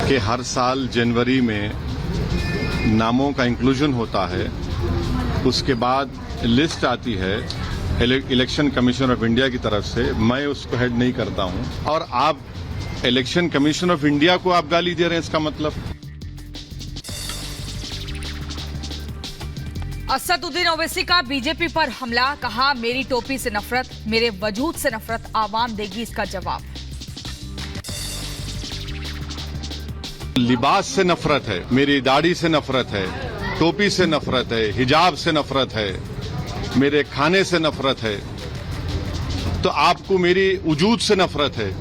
कि हर साल जनवरी में नामों का इंक्लूजन होता है, उसके बाद लिस्ट आती है इलेक्शन कमीशन ऑफ इंडिया की तरफ से। मैं उसको हेड नहीं करता हूं और आप इलेक्शन कमीशन ऑफ इंडिया को आप गाली दे रहे हैं, इसका मतलब। असदुद्दीन ओवैसी का बीजेपी पर हमला, कहा मेरी टोपी से नफरत, मेरे वजूद से नफरत, आवाम देगी इसका जवाब। लिबास से नफरत है, मेरी दाढ़ी से नफरत है, टोपी से नफरत है, हिजाब से नफरत है, मेरे खाने से नफरत है, तो आपको मेरी वजूद से नफरत है।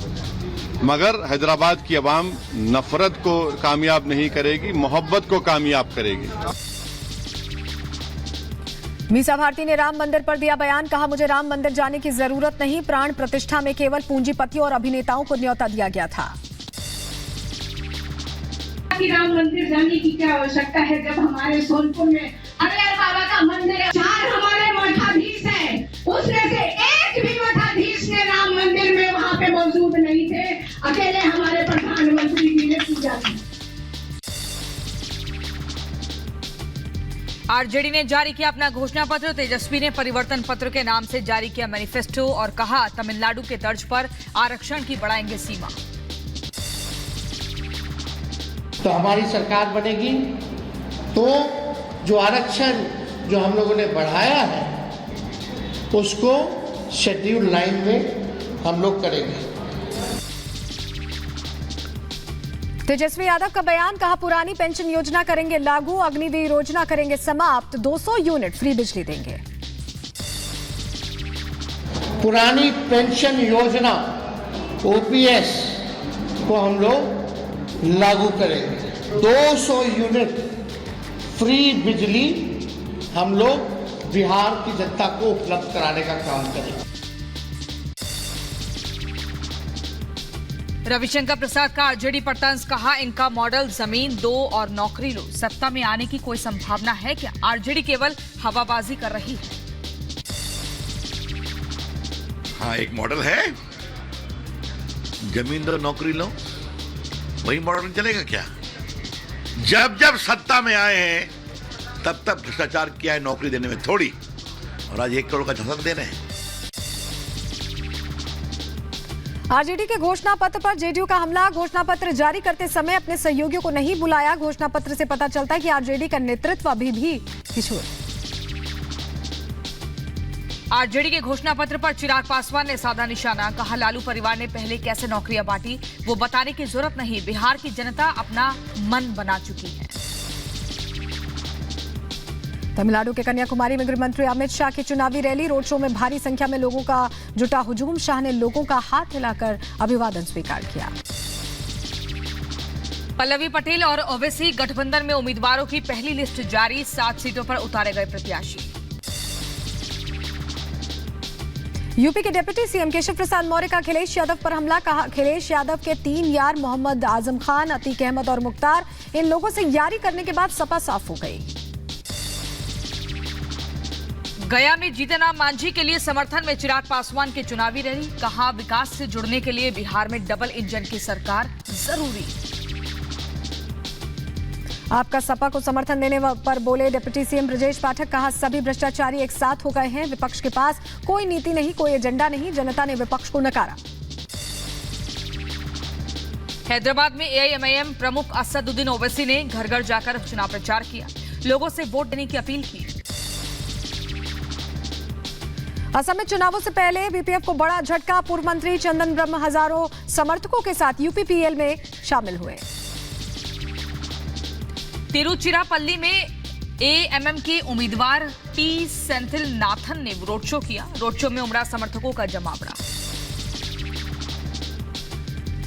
मगर हैदराबाद की आवाम नफरत को कामयाब नहीं करेगी, मोहब्बत को कामयाब करेगी। मीसा भारती ने राम मंदिर पर दिया बयान, कहा मुझे राम मंदिर जाने की जरूरत नहीं, प्राण प्रतिष्ठा में केवल पूंजीपतियों और अभिनेताओं को न्योता दिया गया था। राम मंदिर जाने की क्या आवश्यकता है जब हमारे सोनपुर में अरयर बाबा का मंदिर है। 4 हमारे मठाधीश हैं, उसमें से एक भी मठाधीश ने राम मंदिर में वहाँ पे मौजूद नहीं थे, अकेले हमारे प्रधानमंत्री जी ने पूजा की। आरजेडी ने जारी किया अपना घोषणा पत्र, तेजस्वी ने परिवर्तन पत्र के नाम से जारी किया मैनिफेस्टो और कहा तमिलनाडु के तर्ज पर आरक्षण की बढ़ाएंगे सीमा। तो हमारी सरकार बनेगी तो जो आरक्षण जो हम लोगों ने बढ़ाया है उसको शेड्यूल 9 में हम लोग करेंगे। तेजस्वी यादव का बयान, कहा पुरानी पेंशन योजना करेंगे लागू, अग्निवीर योजना करेंगे समाप्त, 200 यूनिट फ्री बिजली देंगे। पुरानी पेंशन योजना ओपीएस को हम लोग लागू करेंगे, 200 यूनिट फ्री बिजली हम लोग बिहार की जनता को उपलब्ध कराने का काम करेंगे। रविशंकर प्रसाद का आरजेडी पर तंज, कहा इनका मॉडल जमीन दो और नौकरी लो, सत्ता में आने की कोई संभावना है क्या? आरजेडी केवल हवाबाजी कर रही है। हाँ, एक मॉडल है, जमीन दो नौकरी लो, वही मॉडल चलेगा क्या? जब जब सत्ता में आए हैं तब तब भ्रष्टाचार किया है नौकरी देने में थोड़ी, और आज 1 करोड़ का झटक दे रहे हैं। आरजेडी के घोषणा पत्र पर जेडीयू का हमला, घोषणा पत्र जारी करते समय अपने सहयोगियों को नहीं बुलाया, घोषणा पत्र से पता चलता है कि आरजेडी का नेतृत्व अभी भी किशोर। आरजेडी के घोषणा पत्र पर चिराग पासवान ने साधा निशाना, कहा लालू परिवार ने पहले कैसे नौकरियां बांटी वो बताने की जरूरत नहीं, बिहार की जनता अपना मन बना चुकी है। तमिलनाडु के कन्याकुमारी में गृह मंत्री अमित शाह की चुनावी रैली, रोड शो में भारी संख्या में लोगों का जुटा हुजूम, शाह ने लोगों का हाथ हिलाकर अभिवादन स्वीकार किया। पल्लवी पटेल और ओवैसी गठबंधन में उम्मीदवारों की पहली लिस्ट जारी, 7 सीटों पर उतारे गए प्रत्याशी। यूपी के डिप्टी सीएम केशव प्रसाद मौर्य का अखिलेश यादव पर हमला, कहा अखिलेश यादव के 3 यार मोहम्मद आजम खान, अतीक अहमद और मुख्तार, इन लोगों से यारी करने के बाद सपा साफ हो गई। गया में जीतन राम मांझी के लिए समर्थन में चिराग पासवान की चुनावी रैली, कहा विकास से जुड़ने के लिए बिहार में डबल इंजन की सरकार जरूरी। आपका सपा को समर्थन देने पर बोले डिप्टी सीएम ब्रजेश पाठक, कहा सभी भ्रष्टाचारी एक साथ हो गए हैं, विपक्ष के पास कोई नीति नहीं, कोई एजेंडा नहीं, जनता ने विपक्ष को नकारा। हैदराबाद में एआईएमआईएम प्रमुख असदुद्दीन ओवैसी ने घर घर जाकर चुनाव प्रचार किया, लोगों से वोट देने की अपील की। असम में चुनावों से पहले बीपीएफ को बड़ा झटका, पूर्व मंत्री चंदन ब्रह्म हजारों समर्थकों के साथ यूपीपीएल में शामिल हुए। तिरुचिरापल्ली में एएमएम के उम्मीदवार टी सेंथिल नाथन ने रोड शो किया, रोड शो में उमड़ा समर्थकों का जमावड़ा।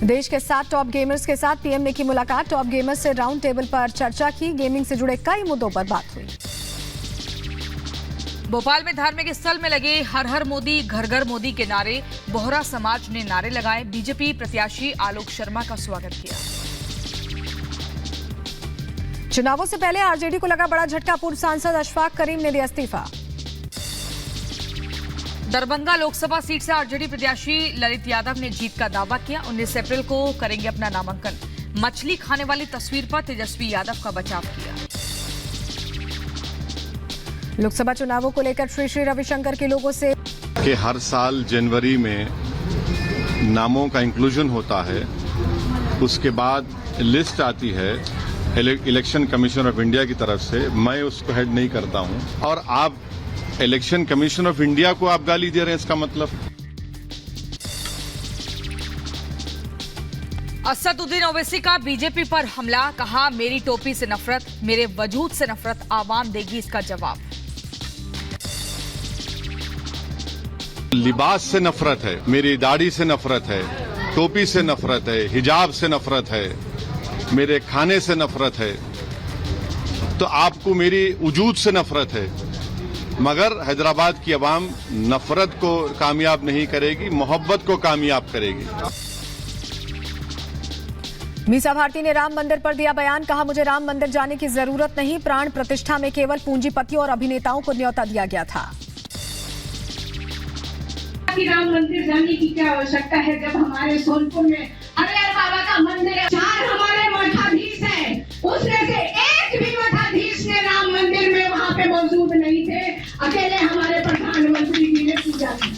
देश के 7 टॉप गेमर्स के साथ पीएम ने की मुलाकात, टॉप गेमर्स से राउंड टेबल पर चर्चा की, गेमिंग से जुड़े कई मुद्दों पर बात हुई। भोपाल में धार्मिक स्थल में लगे हर हर मोदी घर घर मोदी के नारे, बोहरा समाज ने नारे लगाए, बीजेपी प्रत्याशी आलोक शर्मा का स्वागत किया। चुनावों से पहले आरजेडी को लगा बड़ा झटका, पूर्व सांसद अशफाक करीम ने दिया इस्तीफा। दरभंगा लोकसभा सीट से आरजेडी प्रत्याशी ललित यादव ने जीत का दावा किया, 19 अप्रैल को करेंगे अपना नामांकन। मछली खाने वाली तस्वीर पर तेजस्वी यादव का बचाव किया। लोकसभा चुनावों को लेकर श्री रविशंकर के लोगों से कि हर साल जनवरी में नामों का इंक्लूजन होता है, उसके बाद लिस्ट आती है इलेक्शन कमीशन ऑफ इंडिया की तरफ से, मैं उसको हेड नहीं करता हूं। और आप इलेक्शन कमीशन ऑफ इंडिया को आप गाली दे रहे हैं, इसका मतलब? असदुद्दीन ओवैसी का बीजेपी पर हमला, कहा मेरी टोपी से नफरत, मेरे वजूद से नफरत, आवाम देगी इसका जवाब। लिबास से नफरत है, मेरी दाढ़ी से नफरत है, टोपी से नफरत है, हिजाब से नफरत है, मेरे खाने से नफरत है, तो आपको मेरी वजूद से नफरत है। मगर हैदराबाद की आवाम नफरत को कामयाब नहीं करेगी, मोहब्बत को कामयाब करेगी। मीसा भारती ने राम मंदिर पर दिया बयान, कहा मुझे राम मंदिर जाने की जरूरत नहीं, प्राण प्रतिष्ठा में केवल पूंजीपतियों और अभिनेताओं को न्योता दिया गया था। कि राम मंदिर जाने की क्या आवश्यकता है जब हमारे सोनपुर में अरे बाबा का मंदिर है। 4 हमारे मठाधीश हैं, उसमें से एक भी मठाधीश ने राम मंदिर में वहां पे मौजूद नहीं थे, अकेले हमारे प्रधानमंत्री जी ने पूजा की।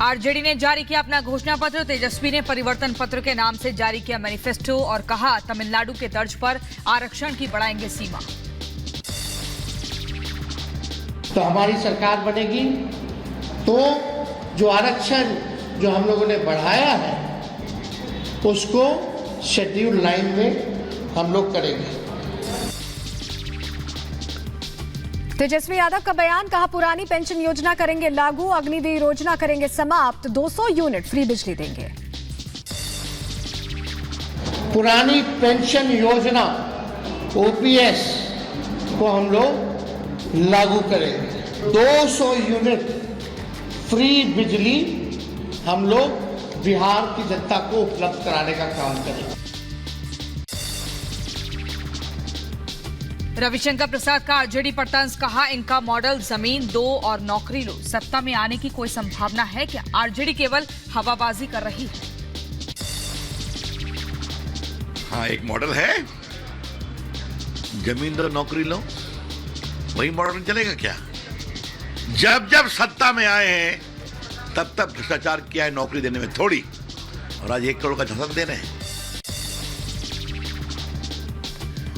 आरजेडी ने जारी किया अपना घोषणा पत्र, तेजस्वी ने परिवर्तन पत्र के नाम से जारी किया मैनिफेस्टो और कहा तमिलनाडु के तर्ज पर आरक्षण की बढ़ाएंगे सीमा। तो हमारी सरकार बनेगी तो जो आरक्षण जो हम लोगों ने बढ़ाया है उसको शेड्यूल 9 में हम लोग करेंगे। तेजस्वी यादव का बयान, कहा पुरानी पेंशन योजना करेंगे लागू, अग्निवीर योजना करेंगे समाप्त, 200 यूनिट फ्री बिजली देंगे। पुरानी पेंशन योजना ओपीएस को हम लोग लागू करेंगे। 200 यूनिट फ्री बिजली हम लोग बिहार की जनता को उपलब्ध कराने का काम करेंगे। रविशंकर प्रसाद का आरजेडी पर तंज, कहा इनका मॉडल जमीन दो और नौकरी लो, सत्ता में आने की कोई संभावना है क्या? आरजेडी केवल हवाबाजी कर रही है। हाँ, एक मॉडल है, जमीन दो नौकरी लो, वही मॉडल चलेगा क्या? जब जब सत्ता में आए हैं तब तब भ्रष्टाचार किया है नौकरी देने में थोड़ी, और आज 1 करोड़ का झटक दे रहे हैं।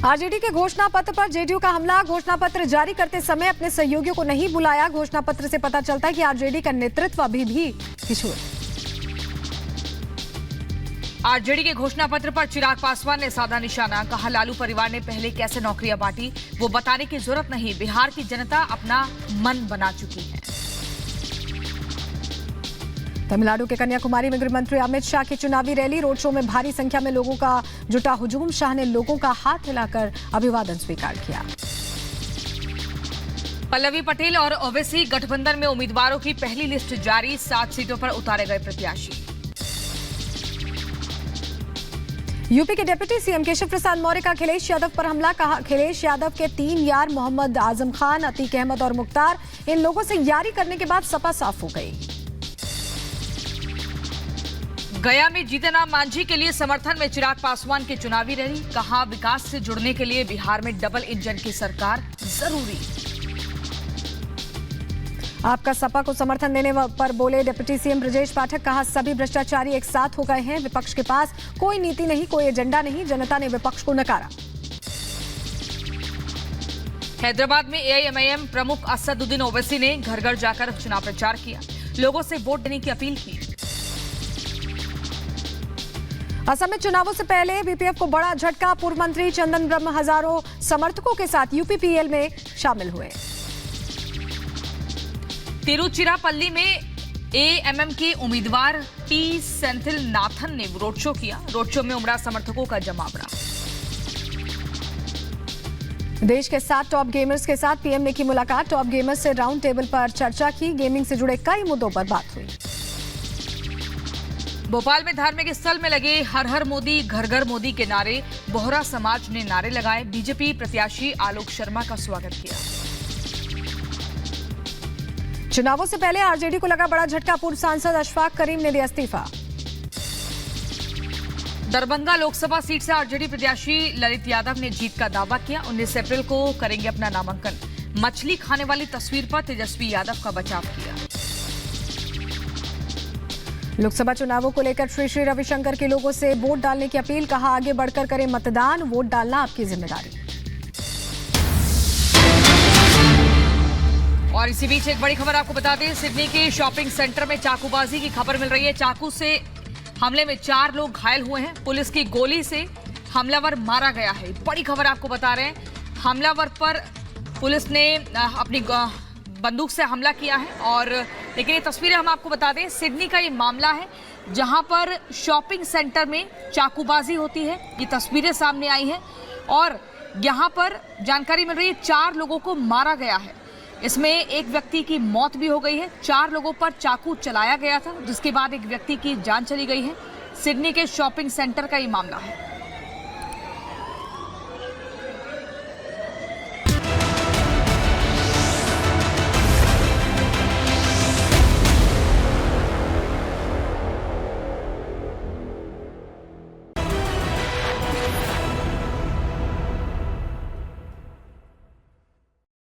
आरजेडी के घोषणा पत्र पर जेडीयू का हमला, घोषणा पत्र जारी करते समय अपने सहयोगियों को नहीं बुलाया, घोषणा पत्र से पता चलता है कि आरजेडी का नेतृत्व अभी भी किशोर। आरजेडी के घोषणा पत्र पर चिराग पासवान ने साधा निशाना, कहा लालू परिवार ने पहले कैसे नौकरियां बांटी वो बताने की जरूरत नहीं, बिहार की जनता अपना मन बना चुकी है। तमिलनाडु के कन्याकुमारी में गृह मंत्री अमित शाह की चुनावी रैली, रोड शो में भारी संख्या में लोगों का जुटा हुजूम, शाह ने लोगों का हाथ हिलाकर अभिवादन स्वीकार किया। पल्लवी पटेल और ओवैसी गठबंधन में उम्मीदवारों की पहली लिस्ट जारी, 7 सीटों पर उतारे गए प्रत्याशी। यूपी के डिप्टी सीएम केशव प्रसाद मौर्य का अखिलेश यादव पर हमला, कहा अखिलेश यादव के 3 यार मोहम्मद आजम खान, अतीक अहमद और मुख्तार, इन लोगों से यारी करने के बाद सपा साफ हो गई। गया में जीतनराम मांझी के लिए समर्थन में चिराग पासवान की चुनावी रैली, कहा विकास से जुड़ने के लिए बिहार में डबल इंजन की सरकार जरूरी। आपका सपा को समर्थन देने पर बोले डिप्टी सीएम ब्रजेश पाठक, कहा सभी भ्रष्टाचारी एक साथ हो गए हैं, विपक्ष के पास कोई नीति नहीं, कोई एजेंडा नहीं, जनता ने विपक्ष को नकारा। हैदराबाद में एआईएमआईएम प्रमुख असदुद्दीन ओवैसी ने घर घर जाकर चुनाव प्रचार किया, लोगों से वोट देने की अपील की। असम में चुनावों से पहले बीपीएफ को बड़ा झटका, पूर्व मंत्री चंदन ब्रह्म हजारों समर्थकों के साथ यूपीपीएल में शामिल हुए। तिरुचिरापल्ली में एएमएम के उम्मीदवार टी सेंथिल नाथन ने रोड शो किया, रोड शो में उमड़ा समर्थकों का जमावड़ा। देश के 7 टॉप गेमर्स के साथ पीएम ने की मुलाकात, टॉप गेमर्स से राउंड टेबल पर चर्चा की, गेमिंग से जुड़े कई मुद्दों पर बात हुई। भोपाल में धार्मिक स्थल में लगे हर हर मोदी घर घर मोदी के नारे, बोहरा समाज ने नारे लगाए, बीजेपी प्रत्याशी आलोक शर्मा का स्वागत किया। चुनावों से पहले आरजेडी को लगा बड़ा झटका, पूर्व सांसद अशफाक करीम ने दिया इस्तीफा। दरभंगा लोकसभा सीट से आरजेडी प्रत्याशी ललित यादव ने जीत का दावा किया। 19 अप्रैल को करेंगे अपना नामांकन। मछली खाने वाली तस्वीर पर तेजस्वी यादव का बचाव किया। लोकसभा चुनावों को लेकर श्री रविशंकर के लोगों से वोट डालने की अपील। कहा, आगे बढ़कर करें मतदान, वोट डालना आपकी जिम्मेदारी। और इसी बीच एक बड़ी खबर आपको बता दें, सिडनी के शॉपिंग सेंटर में चाकूबाजी की खबर मिल रही है। चाकू से हमले में 4 लोग घायल हुए हैं। पुलिस की गोली से हमलावर मारा गया है। बड़ी खबर आपको बता रहे हैं, हमलावर पर पुलिस ने अपनी बंदूक से हमला किया है। और लेकिन ये तस्वीरें हम आपको बता दें, सिडनी का ये मामला है जहां पर शॉपिंग सेंटर में चाकूबाजी होती है। ये तस्वीरें सामने आई हैं और यहां पर जानकारी मिल रही है 4 लोगों को मारा गया है। इसमें एक व्यक्ति की मौत भी हो गई है। 4 लोगों पर चाकू चलाया गया था, जिसके बाद एक व्यक्ति की जान चली गई है। सिडनी के शॉपिंग सेंटर का ये मामला है।